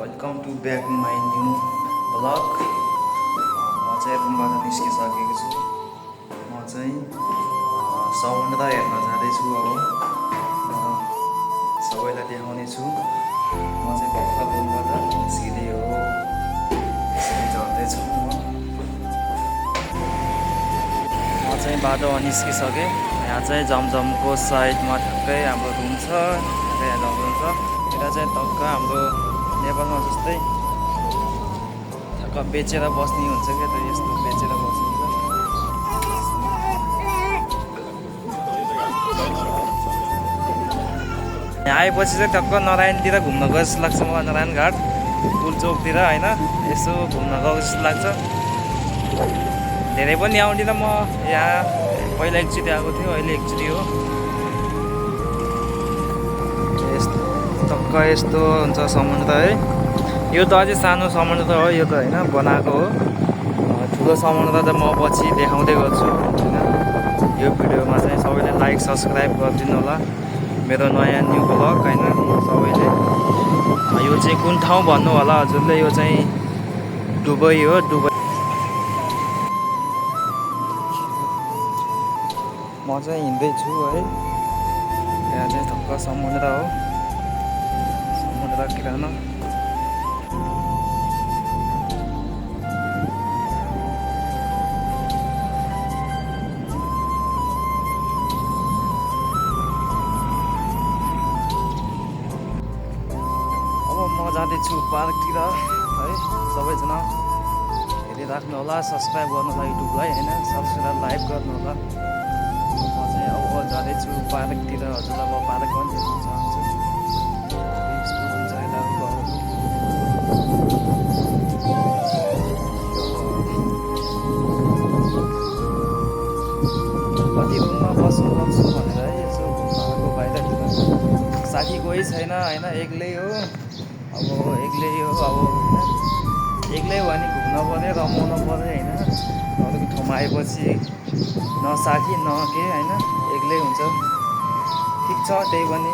Welcome to back my new blog. म चाहिँ रुमबाट निस्किसकेको छु। म चाहिँ समुद्र हेर्न जाँदैछु। अब सबैलाई देखाउने छु। म चाहिँ भर्खर रुमबाट निस्किँदै हो, यसरी झर्दैछु। म चाहिँ बाटो निस्किसकेँ। यहाँ चाहिँ जमजमको साइडमा ठ्याक्कै हाम्रो रुम छ। यहाँ जमजम छ। यता चाहिँ टक्क हाम्रो नेपालमा जस्तै ठ्याक्क बेचेर बस्ने हुन्छ क्या त, यस्तो बेचेर बसिन्छ। यहाँ आएपछि चाहिँ टक्क नारायणतिर घुम्न गयो जस्तो लाग्छ मलाई। नारायण घाट पुल चोकतिर होइन, यसो घुम्न गएको जस्तो लाग्छ। धेरै पनि आउँदिनँ म यहाँ, पहिला एकचोटि आएको थियो, अहिले एकचोटि हो। टक्क यस्तो हुन्छ समुद्र है। यो त अझै सानो समुद्र हो, यो त होइन बनाएको हो। ठुलो समुद्र त म पछि देखाउँदै गर्छु होइन। यो भिडियोमा चाहिँ सबैले लाइक सब्सक्राइब गरिदिनु होला, मेरो नयाँ न्यू ब्लग होइन। सबैले यो चाहिँ कुन ठाउँ भन्नु होला हजुरले, यो चाहिँ दुबई हो। दुबई म चाहिँ हिँड्दैछु है। यहाँ चाहिँ टक्क समुद्र हो, समुद्र किनारमा। अब म जाँदैछु पार्कतिर है। सबैजना हेरिराख्नु होला, सब्सक्राइब गर्नु होला युट्युबलाई होइन, सब्सक्राइब लाइक गर्नु होला। म चाहिँ अब जाँदैछु पार्कतिर। हजुरलाई म पार्क पनि देख्न चाहन्छु। यस्तो हुन्छ यता घरहरू। कति रुममा बस्छु भनेर है, यसो घरको बाहिरतिर। साथी कोही छैन होइन, एक्लै हो। अब एक्लै हो अब होइन, एक्लै हो भने घुम्न पऱ्यो, रमाउनु पऱ्यो होइन। अरूको ठाउँमा आएपछि न साथी न के होइन, एक्लै हुन्छ। ठिक छ, त्यही पनि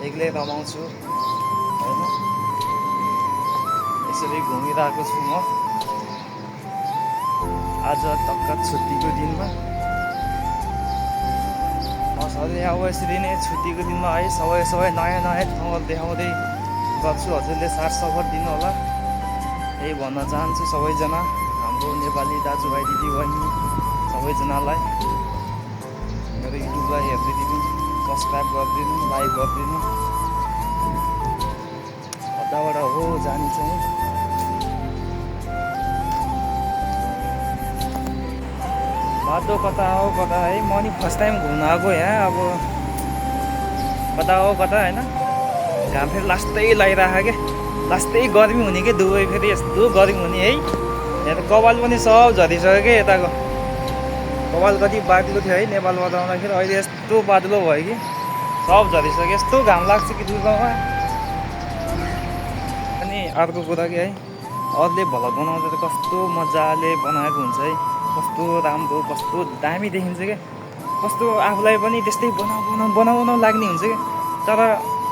एक्लै रमाउँछु होइन। यसरी घुमिरहेको छु म आज टक्क छुट्टीको दिनमा। सधैँ अब यसरी नै छुट्टीको दिनमा है, सबै नयाँ नयाँ ठाउँहरू देखाउँदै गर्छु। हजुरले साथ सपोर्ट दिनु होला, यही भन्न चाहन्छु सबैजना हाम्रो नेपाली दाजुभाइ दिदीबहिनी सबैजनालाई। मेरो युट्युबलाई हेरिदिनु, सब्सक्राइब गरिदिनु, लाइक गरिदिनु। कताबाट हो जाने चाहिँ बाटो कता हो कता है। म नि फर्स्ट टाइम घुम्न आएको यहाँ। अब कता हो कता होइन। घाम फेरि लास्टै लगाइरहेको क्या, लास्टै गर्मी हुने कि दुबई फेरि यस्तो गर्मी हुने है। यहाँ त कपाल पनि सब झरिसक्यो क्या, यताको कपाल कति बाक्लो थियो है नेपालबाट आउँदाखेरि, अहिले यस्तो बाक्लो भयो कि सब झरिसक्यो। यस्तो घाम लाग्छ कि दुर्गामा। अनि अर्को कुरा कि है, अरूले भ्लग बनाउँदा त कस्तो मजाले बनाएको हुन्छ है, कस्तो राम्रो कस्तो दामी देखिन्छ क्या। कस्तो आफूलाई पनि त्यस्तै बनाउन लाग्ने हुन्छ क्या। तर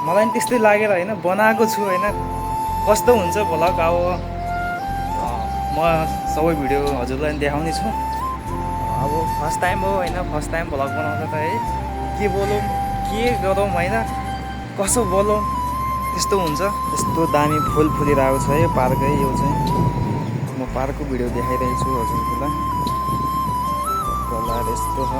मलाई पनि त्यस्तै लागेर होइन बनाएको छु होइन। कस्तो हुन्छ भ्लग अब म सबै भिडियो हजुरलाई पनि देखाउने छु। अब फर्स्ट टाइम हो होइन, फर्स्ट टाइम भ्लग बनाउँदा त है, के बोलौँ के गरौँ होइन, कसो बोलौँ त्यस्तो हुन्छ। यस्तो दामी फुल फुलिरहेको छ है पार्कै। यो चाहिँ म पार्कको भिडियो देखाइरहेको छु हजुरलाई। कलर यस्तो छ।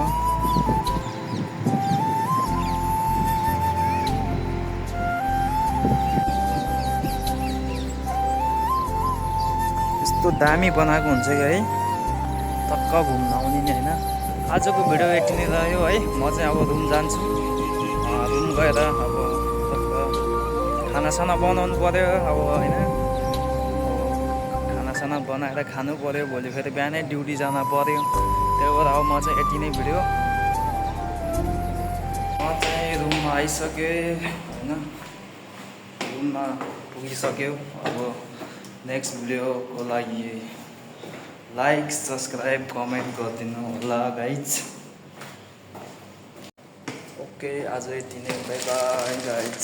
यस्तो दामी बनाएको हुन्छ कि है, टक्क घुम्न आउने नि होइन। आजको भिडियो यति नै रह्यो है। म चाहिँ अब रुम जान्छु। रुम गएर अब खानासाना बनाउनु पऱ्यो अब होइन। खानासाना बनाएर खानु पऱ्यो, भोलि फेरि बिहानै ड्युटी जान पऱ्यो। त्यही भएर अब म चाहिँ यति नै भिडियो। म चाहिँ रुममा आइसकेँ होइन, रुममा पुगिसक्यो। अब नेक्स्ट भिडियोको लागि लाइक सब्सक्राइब कमेन्ट गरिदिनु होला गाइज। ओके, आज यति नै, बाई बाई गाइज।